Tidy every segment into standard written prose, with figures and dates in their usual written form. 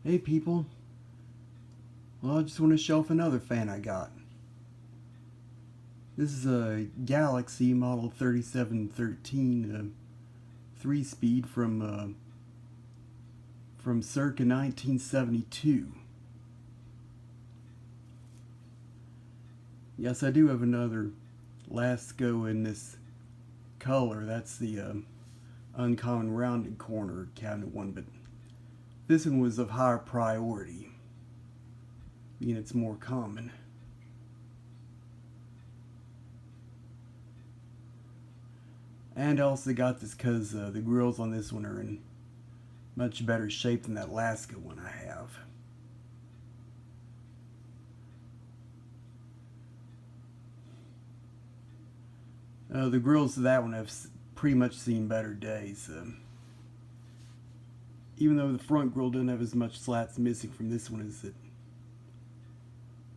Hey people, well I just want to show off another fan I got. This is a Galaxy model 3713 3-speed from circa 1972. Yes, I do have another Lasko in this color. That's the uncommon rounded corner cabinet one, but this one was of higher priority, being it's more common. And I also got this because the grills on this one are in much better shape than that Lasko one I have. The grills to that one have pretty much seen better days. Even though the front grill doesn't have as much slats missing from this one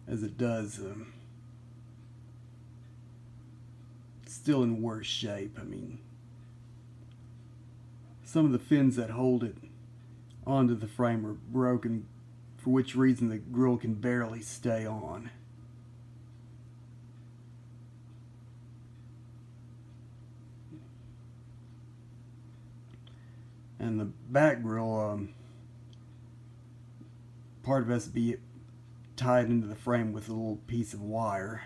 as it does, it's still in worse shape. I mean, some of the fins that hold it onto the frame are broken, for which reason the grill can barely stay on. And the back grill, part of it has to be tied into the frame with a little piece of wire,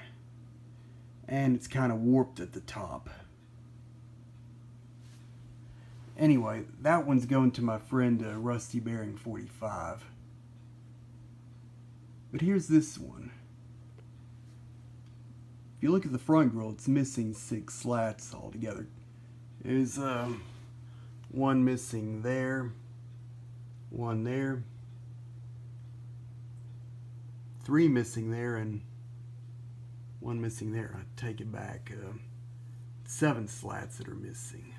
and it's kind of warped at the top. Anyway, that one's going to my friend Rusty Bearing 45. But here's this one. If you look at the front grill, it's missing 6 slats altogether. There's one missing there, one there, 3 missing there, and 1 missing there. I take it back. 7 slats that are missing.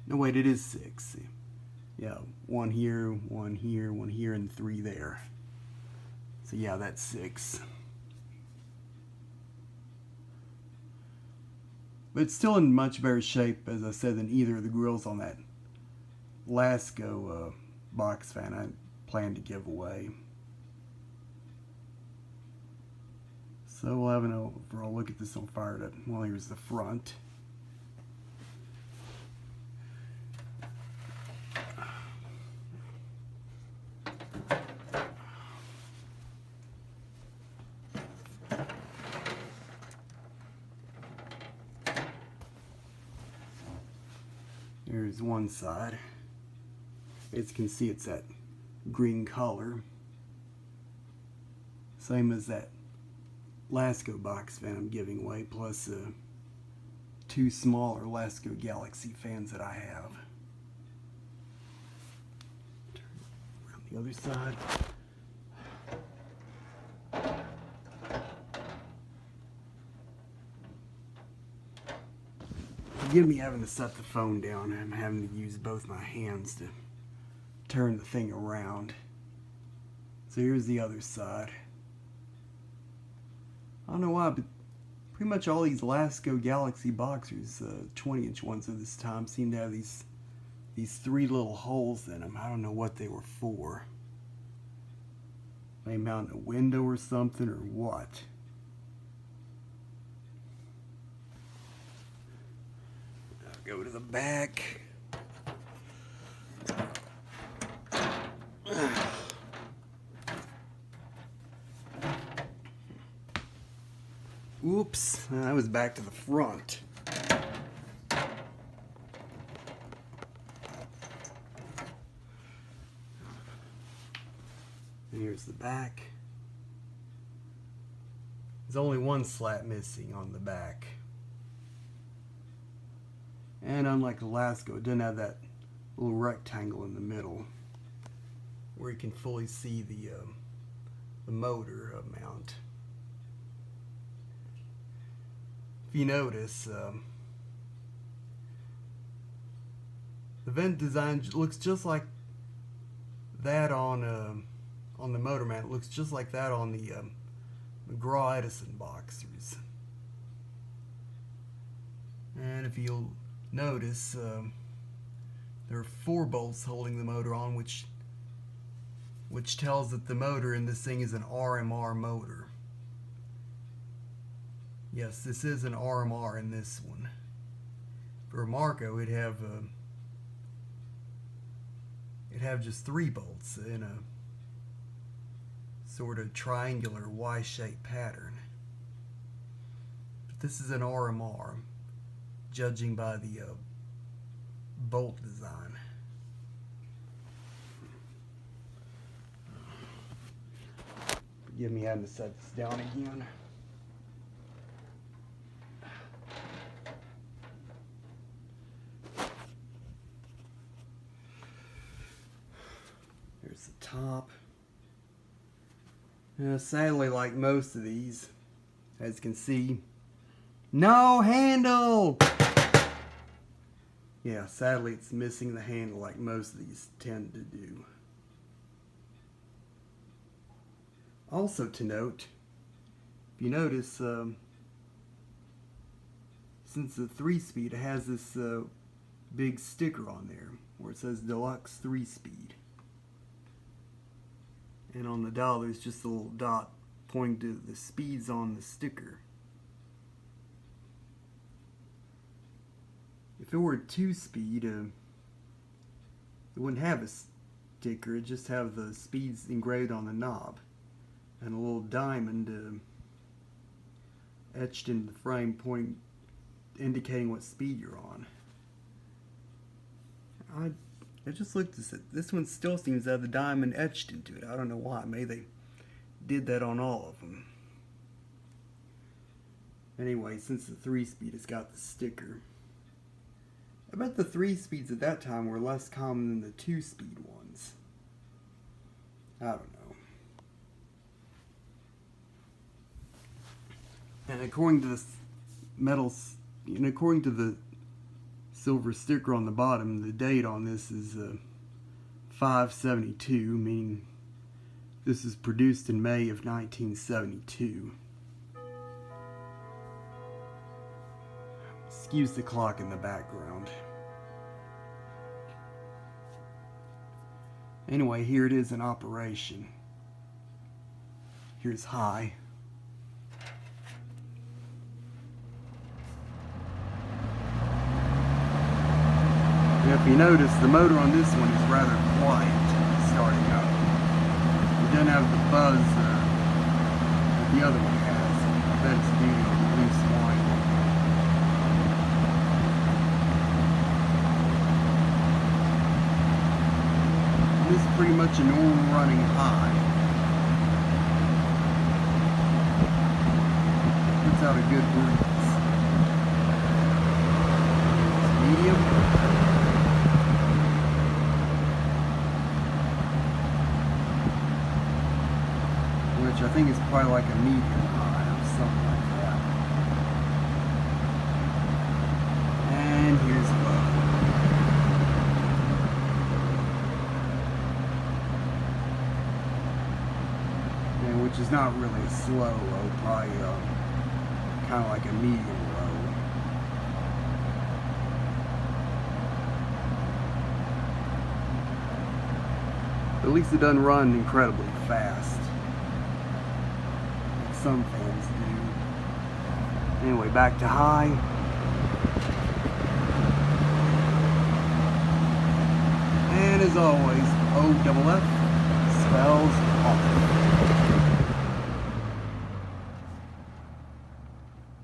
No, wait, it is 6. Yeah, 1 here, 1 here, 1 here, and 3 there. So yeah, that's 6. But it's still in much better shape, as I said, than either of the grills on that Lasko box fan I plan to give away. So we'll have an overall look at this one fired up. Well, here's the front. There's one side. As you can see, it's that green color. Same as that Lasko box fan I'm giving away, plus 2 smaller Lasko Galaxy fans that I have. Turn around the other side. Forgive me having to set the phone down. I'm having to use both my hands to turn the thing around. So here's the other side. I don't know why, but pretty much all these Lasko Galaxy boxers, 20-inch ones of this time, seem to have these 3 little holes in them. I don't know what they were for. They mount a window or something, or what. Go to the back. Oops, I was back to the front. And here's the back. There's only 1 slat missing on the back. And unlike the Lasko, it doesn't have that little rectangle in the middle where you can fully see the motor mount. If you notice, the vent design looks just like that on the motor mount. It looks just like that on the McGraw-Edison boxers. And if you'll notice, there are 4 bolts holding the motor on, which tells that the motor in this thing is an RMR motor. Yes, this is an RMR in this one. For a Marco, it'd have just 3 bolts in a sort of triangular Y-shaped pattern. But this is an RMR, judging by the bolt design. Forgive me having to set this down again. Here's the top. Sadly, like most of these, as you can see, no handle! Yeah, sadly it's missing the handle like most of these tend to do. Also to note, if you notice, since the 3-speed, it has this big sticker on there where it says Deluxe 3-speed. And on the dial there's just a little dot pointing to the speeds on the sticker. If it were a 2-speed, it wouldn't have a sticker, it'd just have the speeds engraved on the knob and a little diamond etched into the frame indicating what speed you're on. I just looked at this one, still seems to have the diamond etched into it. I don't know why. Maybe they did that on all of them. Anyway, since the 3-speed has got the sticker, I bet the 3-speeds at that time were less common than the 2-speed ones. I don't know. And according to the according to the silver sticker on the bottom, the date on this is 5/72, meaning this is produced in May of 1972. Excuse the clock in the background. Anyway, here it is in operation. Here's high. Now, if you notice, the motor on this one is rather quiet starting up. It doesn't have the buzz that the other one has. I bet it's due to the loose winding. This is pretty much a normal running high. Puts out a good breeze. Medium. Which I think is probably like a medium high or something like that. And here's low. And which is not really a slow low, probably kind of like a medium low. At least it doesn't run incredibly fast. Some fans do. Anyway, back to high. And as always, OFF spells off.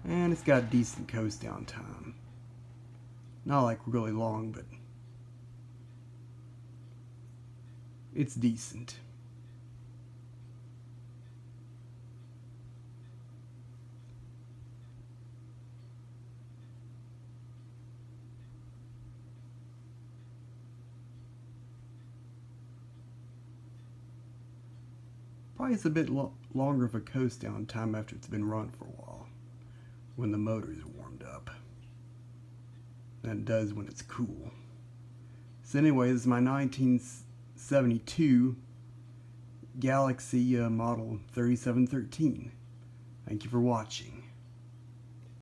And it's got decent coast down time. Not like really long, but it's decent. Probably it's a bit longer of a coast down time after it's been run for a while, when the motor is warmed up, than it does when it's cool. So anyway, this is my 1972 Galaxy model 3713. Thank you for watching.